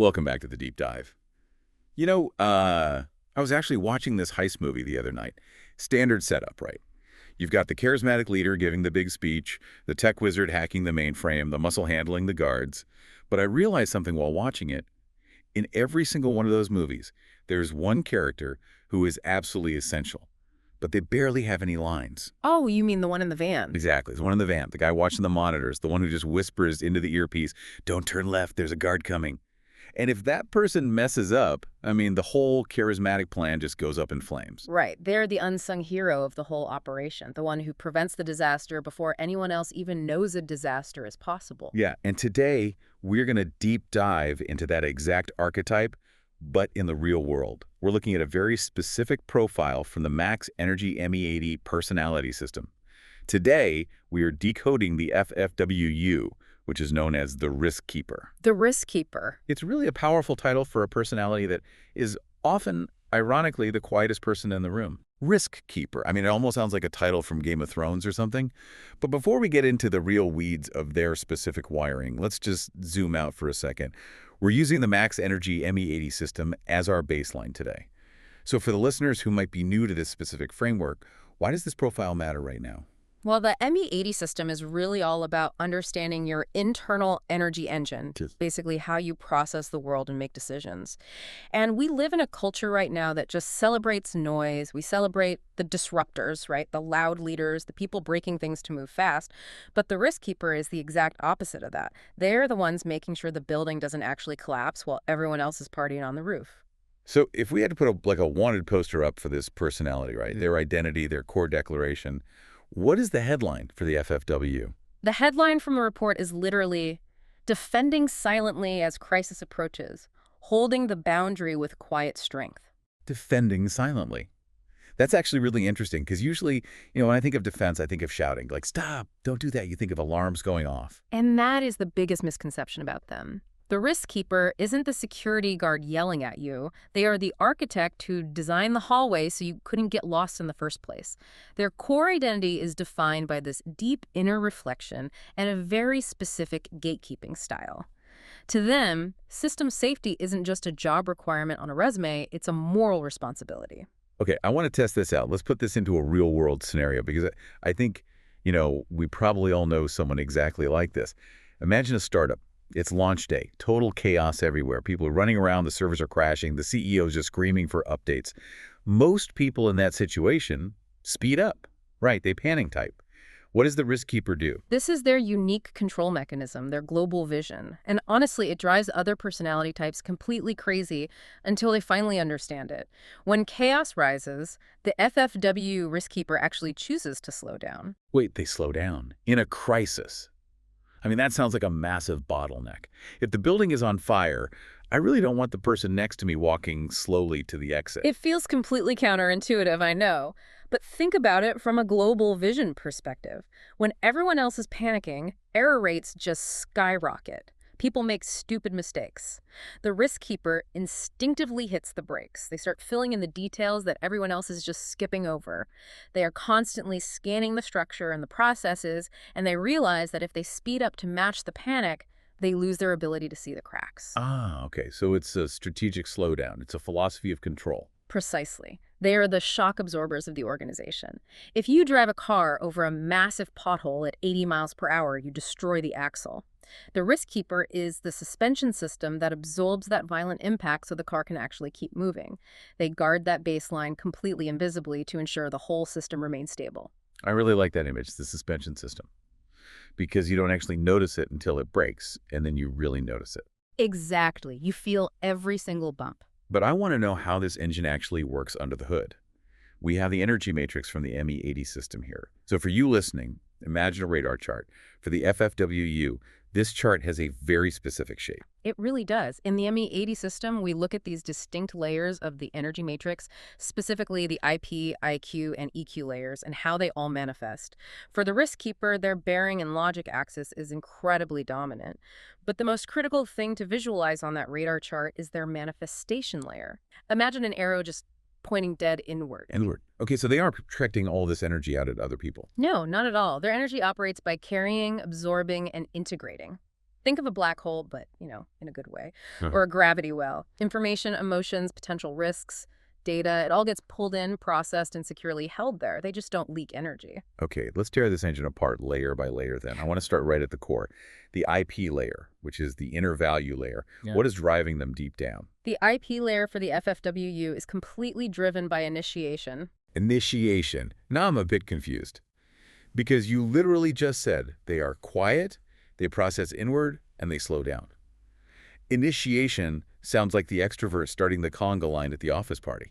Welcome back to the deep dive. I was actually watching this heist movie the other night. Standard setup, right? You've got the charismatic leader giving the big speech, the tech wizard hacking the mainframe, the muscle handling the guards. But I realized something while watching it. In every single one of those movies, there's one character who is absolutely essential, but they barely have any lines. Oh, you mean the one in the van? Exactly. There's one in the van, the guy watching the monitors, the one who just whispers into the earpiece, "Don't turn left, there's a guard coming." And if that person messes up, I mean, the whole charismatic plan just goes up in flames. Right. They're the unsung hero of the whole operation, the one who prevents the disaster before anyone else even knows a disaster is possible. Yeah, and today we're going to deep dive into that exact archetype, but in the real world. We're looking at a very specific profile from the Max Energy ME80 personality system. Today, we are decoding the FFWU, which is known as the Risk Keeper. The Risk Keeper. It's really a powerful title for a personality that is often, ironically, the quietest person in the room. Risk Keeper. I mean, it almost sounds like a title from Game of Thrones or something. But before we get into the real weeds of their specific wiring, let's just zoom out for a second. We're using the Max Energy ME80 system as our baseline today. So for the listeners who might be new to this specific framework, why does this profile matter right now? Well, the ME80 system is really all about understanding your internal energy engine, basically how you process the world and make decisions. And we live in a culture right now that just celebrates noise. We celebrate the disruptors, right? The loud leaders, the people breaking things to move fast. But the Risk Keeper is the exact opposite of that. They're the ones making sure the building doesn't actually collapse while everyone else is partying on the roof. So if we had to put a wanted poster up for this personality, right? Their identity, their core declaration, what is the headline for the FFWU? The headline from the report is literally, "Defending silently as crisis approaches, holding the boundary with quiet strength." Defending silently. That's actually really interesting because usually, when I think of defense, I think of shouting, like, "Stop, don't do that." You think of alarms going off. And that is the biggest misconception about them. The Risk Keeper isn't the security guard yelling at you. They are the architect who designed the hallway so you couldn't get lost in the first place. Their core identity is defined by this deep inner reflection and a very specific gatekeeping style. To them, system safety isn't just a job requirement on a resume, it's a moral responsibility. Okay, I want to test this out. Let's put this into a real-world scenario because I think, we probably all know someone exactly like this. Imagine a startup. It's launch day, total chaos everywhere. People are running around, the servers are crashing, the CEO is just screaming for updates. Most people in that situation speed up, right? They panic type. What does the Risk Keeper do? This is their unique control mechanism, their global vision. And honestly, it drives other personality types completely crazy until they finally understand it. When chaos rises, the FFWU Risk Keeper actually chooses to slow down. Wait, they slow down in a crisis. I mean, that sounds like a massive bottleneck. If the building is on fire, I really don't want the person next to me walking slowly to the exit. It feels completely counterintuitive, I know. But think about it from a global vision perspective. When everyone else is panicking, error rates just skyrocket. People make stupid mistakes. The Risk Keeper instinctively hits the brakes. They start filling in the details that everyone else is just skipping over. They are constantly scanning the structure and the processes, and they realize that if they speed up to match the panic, they lose their ability to see the cracks. Ah, okay. So it's a strategic slowdown. It's a philosophy of control. Precisely. They are the shock absorbers of the organization. If you drive a car over a massive pothole at 80 miles per hour, you destroy the axle. The Risk Keeper is the suspension system that absorbs that violent impact so the car can actually keep moving. They guard that baseline completely invisibly to ensure the whole system remains stable. I really like that image, the suspension system, because you don't actually notice it until it breaks, and then you really notice it. Exactly. You feel every single bump. But I want to know how this engine actually works under the hood. We have the energy matrix from the ME80 system here. So for you listening, imagine a radar chart. For the FFWU, this chart has a very specific shape. It really does. In the ME80 system, we look at these distinct layers of the energy matrix, specifically the IP, IQ, and EQ layers, and how they all manifest. For the Risk Keeper, their bearing and logic axis is incredibly dominant. But the most critical thing to visualize on that radar chart is their manifestation layer. Imagine an arrow just pointing dead inward. Inward. Okay, so they aren't projecting all this energy out at other people. No, not at all. Their energy operates by carrying, absorbing, and integrating. Think of a black hole, but, in a good way, Huh. or a gravity well. Information, emotions, potential risks, data, it all gets pulled in, processed, and securely held there. They just don't leak energy. Okay, let's tear this engine apart layer by layer then. I want to start right at the core. The IP layer, which is the inner value layer. Yeah. What is driving them deep down? The IP layer for the FFWU is completely driven by initiation. Initiation. Now I'm a bit confused. Because you literally just said they are quiet, they process inward, and they slow down. Initiation sounds like the extrovert starting the conga line at the office party.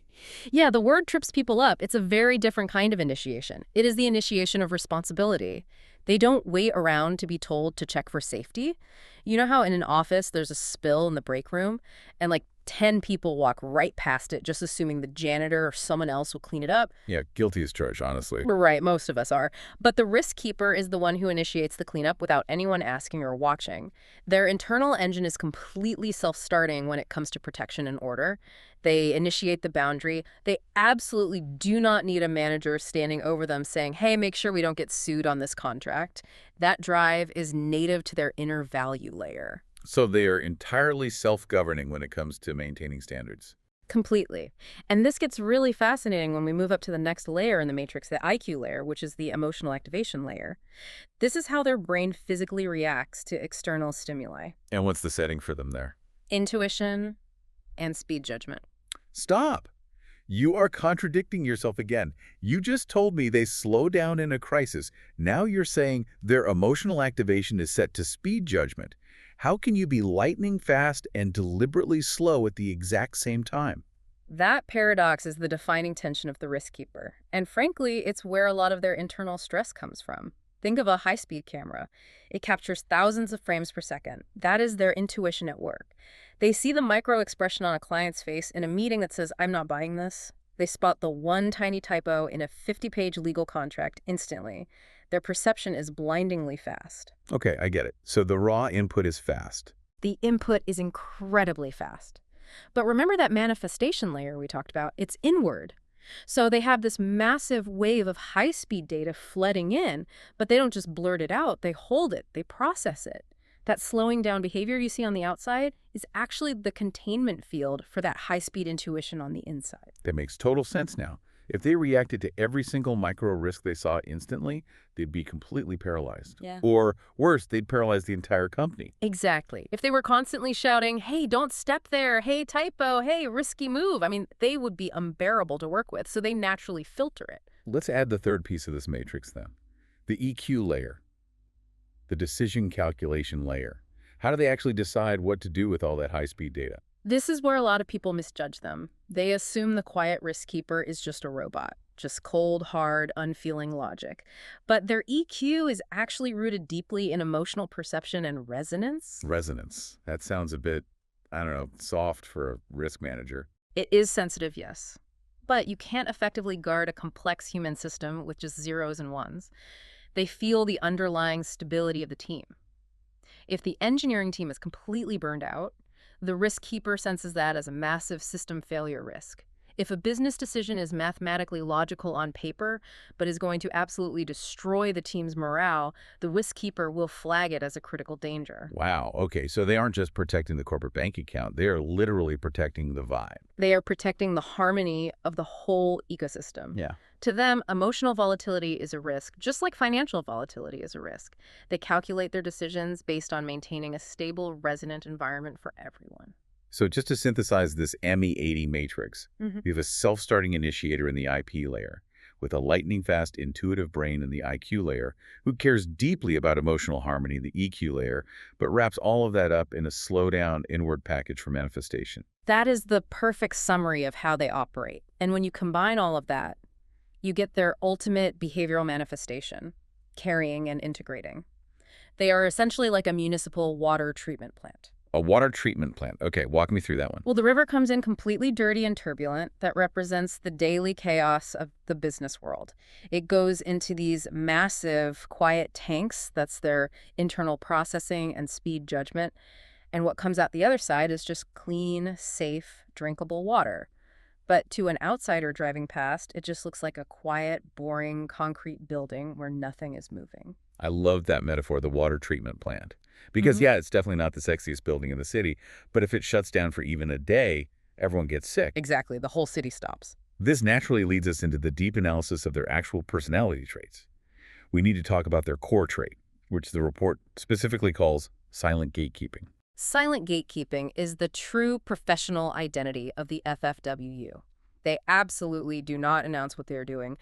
Yeah, the word trips people up. It's a very different kind of initiation. It is the initiation of responsibility. They don't wait around to be told to check for safety. You know how in an office there's a spill in the break room and like 10 people walk right past it just assuming the janitor or someone else will clean it up? Yeah, guilty as charged, honestly. Right, most of us are. But the risk keeper is the one who initiates the cleanup without anyone asking or watching. Their internal engine is completely self-starting when it comes to protection and order. They initiate the boundary. They absolutely do not need a manager standing over them saying, hey, make sure we don't get sued on this contract. That drive is native to their inner value layer. So they are entirely self-governing when it comes to maintaining standards. Completely. And this gets really fascinating when we move up to the next layer in the matrix, the IQ layer, which is the emotional activation layer. This is how their brain physically reacts to external stimuli. And what's the setting for them there? Intuition and speed judgment. Stop! You are contradicting yourself again. You just told me they slow down in a crisis. Now you're saying their emotional activation is set to speed judgment. How can you be lightning fast and deliberately slow at the exact same time? That paradox is the defining tension of the risk keeper. And frankly, it's where a lot of their internal stress comes from. Think of a high-speed camera. It captures thousands of frames per second. That is their intuition at work. They see the micro-expression on a client's face in a meeting that says, I'm not buying this. They spot the one tiny typo in a 50-page legal contract instantly. Their perception is blindingly fast. Okay, I get it. So the raw input is fast. The input is incredibly fast. But remember that manifestation layer we talked about? It's inward. So they have this massive wave of high-speed data flooding in, but they don't just blurt it out. They hold it. They process it. That slowing down behavior you see on the outside is actually the containment field for that high-speed intuition on the inside. That makes total sense now. If they reacted to every single micro risk they saw instantly, they'd be completely paralyzed. Yeah. Or worse, they'd paralyze the entire company. Exactly. If they were constantly shouting, hey, don't step there, hey, typo, hey, risky move, they would be unbearable to work with, so they naturally filter it. Let's add the third piece of this matrix then. The EQ layer. The decision calculation layer. How do they actually decide what to do with all that high-speed data? This is where a lot of people misjudge them. They assume the quiet risk keeper is just a robot, just cold, hard, unfeeling logic. But their EQ is actually rooted deeply in emotional perception and resonance. Resonance. That sounds a bit, soft for a risk manager. It is sensitive, yes. But you can't effectively guard a complex human system with just zeros and ones. They feel the underlying stability of the team. If the engineering team is completely burned out, the risk keeper senses that as a massive system failure risk. If a business decision is mathematically logical on paper, but is going to absolutely destroy the team's morale, the risk keeper will flag it as a critical danger. Wow. Okay, so they aren't just protecting the corporate bank account. They are literally protecting the vibe. They are protecting the harmony of the whole ecosystem. Yeah. To them, emotional volatility is a risk, just like financial volatility is a risk. They calculate their decisions based on maintaining a stable, resonant environment for everyone. So just to synthesize this ME80 matrix, we have a self-starting initiator in the IP layer, with a lightning-fast intuitive brain in the IQ layer, who cares deeply about emotional harmony in the EQ layer, but wraps all of that up in a slow-down inward package for manifestation. That is the perfect summary of how they operate. And when you combine all of that, you get their ultimate behavioral manifestation, carrying and integrating. They are essentially like a municipal water treatment plant. A water treatment plant. Okay, walk me through that one. Well, the river comes in completely dirty and turbulent. That represents the daily chaos of the business world. It goes into these massive, quiet tanks. That's their internal processing and speed judgment. And what comes out the other side is just clean, safe, drinkable water. But to an outsider driving past, it just looks like a quiet, boring, concrete building where nothing is moving. I love that metaphor, the water treatment plant. Because, yeah, it's definitely not the sexiest building in the city, but if it shuts down for even a day, everyone gets sick. Exactly. The whole city stops. This naturally leads us into the deep analysis of their actual personality traits. We need to talk about their core trait, which the report specifically calls silent gatekeeping. Silent gatekeeping is the true professional identity of the FFWU. They absolutely do not announce what they're doing.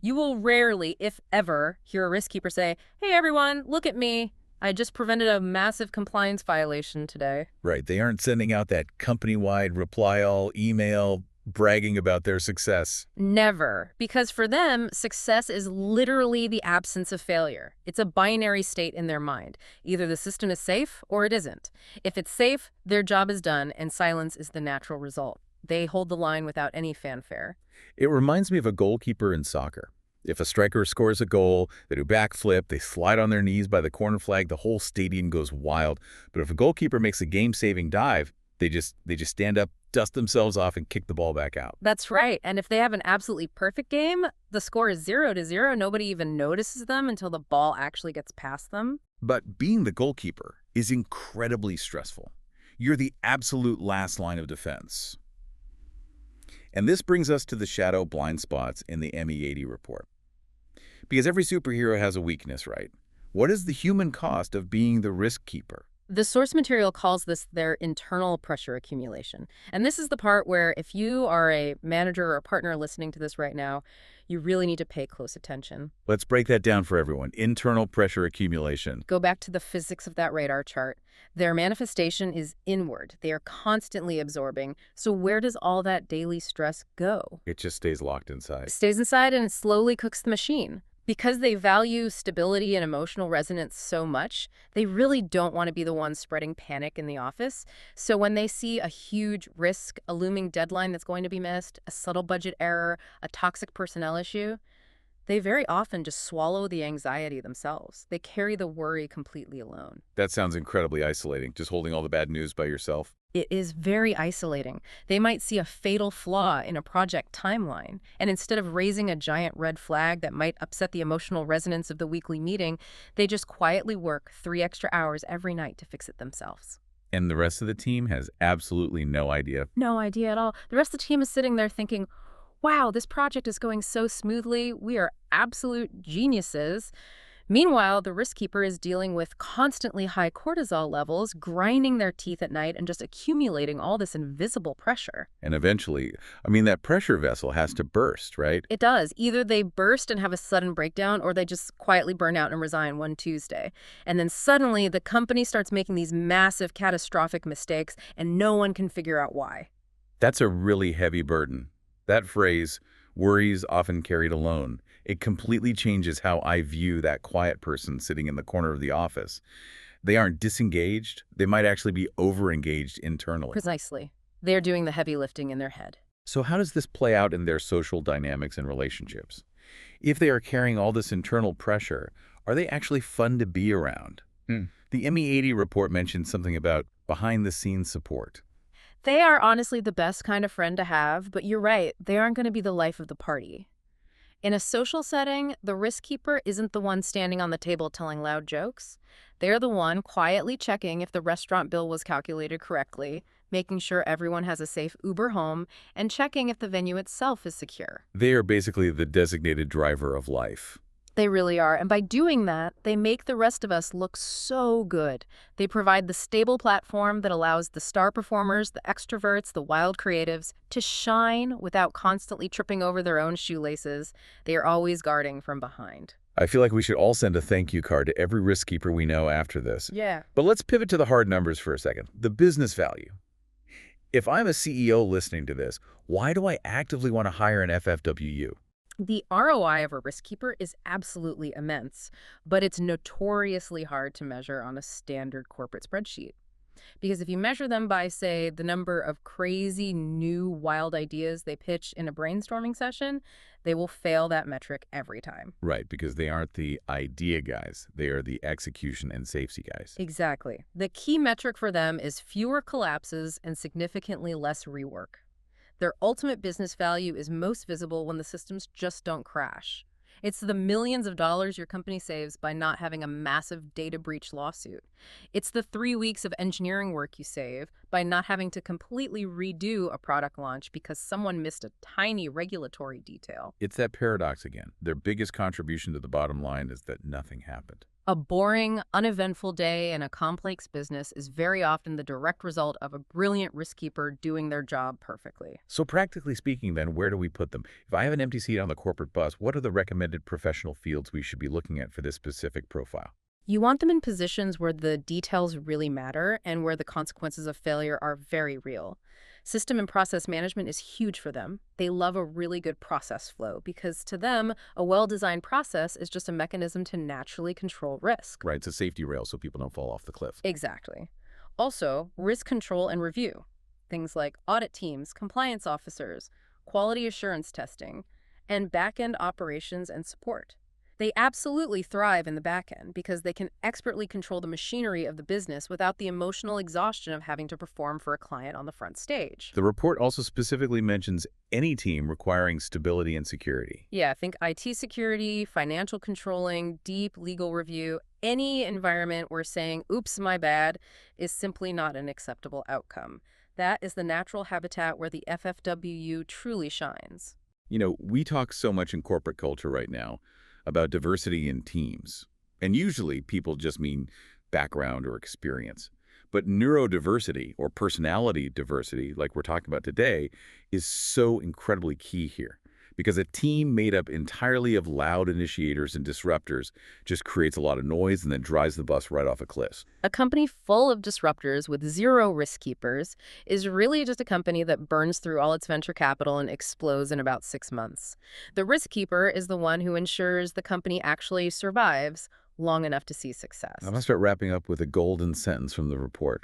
You will rarely, if ever, hear a risk keeper say, "Hey everyone, look at me. I just prevented a massive compliance violation today." Right, they aren't sending out that company-wide reply-all email bragging about their success. Never. Because for them, success is literally the absence of failure. It's a binary state in their mind. Either the system is safe or it isn't. If it's safe, their job is done and silence is the natural result. They hold the line without any fanfare. It reminds me of a goalkeeper in soccer. If a striker scores a goal, they do backflip, they slide on their knees by the corner flag, the whole stadium goes wild. But if a goalkeeper makes a game-saving dive, they just stand up, dust themselves off, and kick the ball back out. That's right. And if they have an absolutely perfect game, the score is 0-0. Nobody even notices them until the ball actually gets past them. But being the goalkeeper is incredibly stressful. You're the absolute last line of defense. And this brings us to the shadow blind spots in the ME80 report. Because every superhero has a weakness, right? What is the human cost of being the risk keeper? The source material calls this their internal pressure accumulation. And this is the part where if you are a manager or a partner listening to this right now, you really need to pay close attention. Let's break that down for everyone. Internal pressure accumulation. Go back to the physics of that radar chart. Their manifestation is inward. They are constantly absorbing. So where does all that daily stress go? It just stays locked inside. It stays inside and it slowly cooks the machine. Because they value stability and emotional resonance so much, they really don't want to be the ones spreading panic in the office. So when they see a huge risk, a looming deadline that's going to be missed, a subtle budget error, a toxic personnel issue, they very often just swallow the anxiety themselves. They carry the worry completely alone. That sounds incredibly isolating, just holding all the bad news by yourself. It is very isolating. They might see a fatal flaw in a project timeline, and instead of raising a giant red flag that might upset the emotional resonance of the weekly meeting, they just quietly work 3 extra hours every night to fix it themselves. And the rest of the team has absolutely no idea. No idea at all. The rest of the team is sitting there thinking, wow, this project is going so smoothly. We are absolute geniuses. Meanwhile, the risk keeper is dealing with constantly high cortisol levels, grinding their teeth at night and just accumulating all this invisible pressure. And eventually, that pressure vessel has to burst, right? It does. Either they burst and have a sudden breakdown, or they just quietly burn out and resign one Tuesday. And then suddenly, the company starts making these massive, catastrophic mistakes, and no one can figure out why. That's a really heavy burden. That phrase, worries often carried alone, it completely changes how I view that quiet person sitting in the corner of the office. They aren't disengaged. They might actually be overengaged internally. Precisely. They're doing the heavy lifting in their head. So how does this play out in their social dynamics and relationships? If they are carrying all this internal pressure, are they actually fun to be around? The ME80 report mentioned something about behind-the-scenes support. They are honestly the best kind of friend to have, but you're right, they aren't going to be the life of the party. In a social setting, the risk keeper isn't the one standing on the table telling loud jokes. They're the one quietly checking if the restaurant bill was calculated correctly, making sure everyone has a safe Uber home, and checking if the venue itself is secure. They are basically the designated driver of life. They really are, and by doing that, they make the rest of us look so good. They provide the stable platform that allows the star performers, the extroverts, the wild creatives to shine without constantly tripping over their own shoelaces. They are always guarding from behind. I feel like we should all send a thank you card to every risk keeper we know after this. Yeah. But let's pivot to the hard numbers for a second. The business value. If I'm a CEO listening to this, why do I actively want to hire an FFWU? The ROI of a risk keeper is absolutely immense, but it's notoriously hard to measure on a standard corporate spreadsheet. Because if you measure them by, say, the number of crazy, new, wild ideas they pitch in a brainstorming session, they will fail that metric every time. Right, because they aren't the idea guys. They are the execution and safety guys. Exactly. The key metric for them is fewer collapses and significantly less rework. Their ultimate business value is most visible when the systems just don't crash. It's the millions of dollars your company saves by not having a massive data breach lawsuit. It's the 3 weeks of engineering work you save by not having to completely redo a product launch because someone missed a tiny regulatory detail. It's that paradox again. Their biggest contribution to the bottom line is that nothing happened. A boring, uneventful day in a complex business is very often the direct result of a brilliant risk keeper doing their job perfectly. So practically speaking, then, where do we put them? If I have an empty seat on the corporate bus, what are the recommended professional fields we should be looking at for this specific profile? You want them in positions where the details really matter and where the consequences of failure are very real. System and process management is huge for them. They love a really good process flow because to them, a well-designed process is just a mechanism to naturally control risk. Right, it's a safety rail so people don't fall off the cliff. Exactly. Also, risk control and review. Things like audit teams, compliance officers, quality assurance testing, and back-end operations and support. They absolutely thrive in the back end because they can expertly control the machinery of the business without the emotional exhaustion of having to perform for a client on the front stage. The report also specifically mentions any team requiring stability and security. Yeah, think IT security, financial controlling, deep legal review. Any environment where saying, oops, my bad, is simply not an acceptable outcome. That is the natural habitat where the FFWU truly shines. You know, we talk so much in corporate culture right now about diversity in teams. And usually people just mean background or experience. But neurodiversity or personality diversity, like we're talking about today, is so incredibly key here. Because a team made up entirely of loud initiators and disruptors just creates a lot of noise and then drives the bus right off a cliff. A company full of disruptors with zero risk keepers is really just a company that burns through all its venture capital and explodes in about 6 months. The risk keeper is the one who ensures the company actually survives long enough to see success. I'm going to start wrapping up with a golden sentence from the report.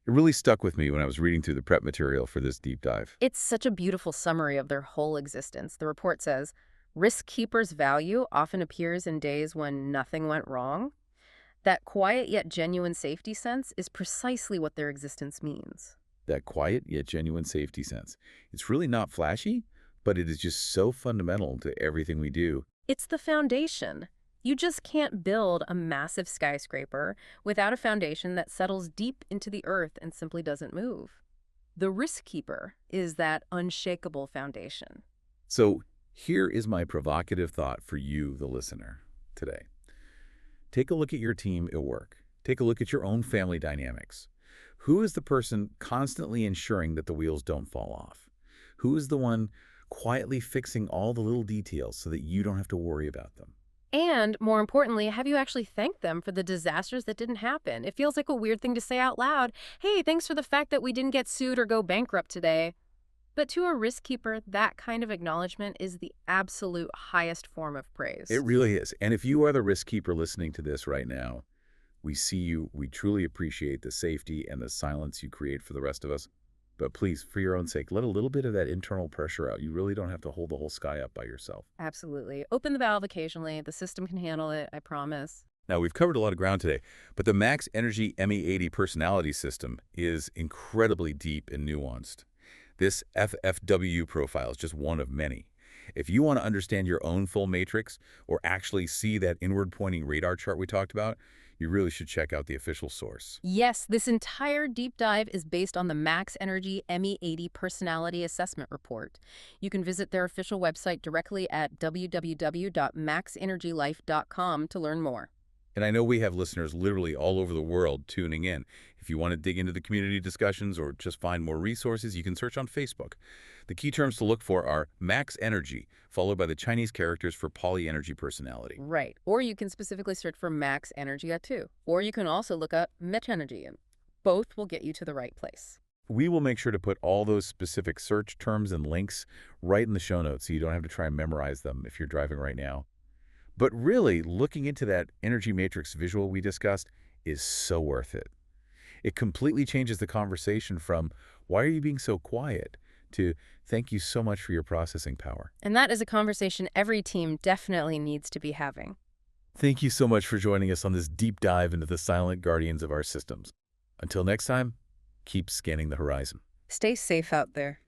It really stuck with me when I was reading through the prep material for this deep dive. It's such a beautiful summary of their whole existence. The report says, risk keepers' value often appears in days when nothing went wrong. That quiet yet genuine safety sense is precisely what their existence means. That quiet yet genuine safety sense. It's really not flashy, but it is just so fundamental to everything we do. It's the foundation. You just can't build a massive skyscraper without a foundation that settles deep into the earth and simply doesn't move. The risk keeper is that unshakable foundation. So here is my provocative thought for you, the listener, today. Take a look at your team at work. Take a look at your own family dynamics. Who is the person constantly ensuring that the wheels don't fall off? Who is the one quietly fixing all the little details so that you don't have to worry about them? And, more importantly, have you actually thanked them for the disasters that didn't happen? It feels like a weird thing to say out loud. Hey, thanks for the fact that we didn't get sued or go bankrupt today. But to a risk keeper, that kind of acknowledgement is the absolute highest form of praise. It really is. And if you are the risk keeper listening to this right now, we see you. We truly appreciate the safety and the silence you create for the rest of us. But please, for your own sake, let a little bit of that internal pressure out. You really don't have to hold the whole sky up by yourself. Absolutely. Open the valve occasionally. The system can handle it, I promise. Now, we've covered a lot of ground today, but the Max Energy ME80 personality system is incredibly deep and nuanced. This FFWU profile is just one of many. If you want to understand your own full matrix or actually see that inward-pointing radar chart we talked about, you really should check out the official source. Yes, this entire deep dive is based on the Max Energy ME80 Personality Assessment Report. You can visit their official website directly at www.maxenergylife.com to learn more. And I know we have listeners literally all over the world tuning in. If you want to dig into the community discussions or just find more resources, you can search on Facebook. The key terms to look for are Max Energy, followed by the Chinese characters for polyenergy personality. Right. Or you can specifically search for Max Energy too. Or you can also look up ME80, and both will get you to the right place. We will make sure to put all those specific search terms and links right in the show notes so you don't have to try and memorize them if you're driving right now. But really, looking into that energy matrix visual we discussed is so worth it. It completely changes the conversation from, why are you being so quiet, to thank you so much for your processing power. And that is a conversation every team definitely needs to be having. Thank you so much for joining us on this deep dive into the silent guardians of our systems. Until next time, keep scanning the horizon. Stay safe out there.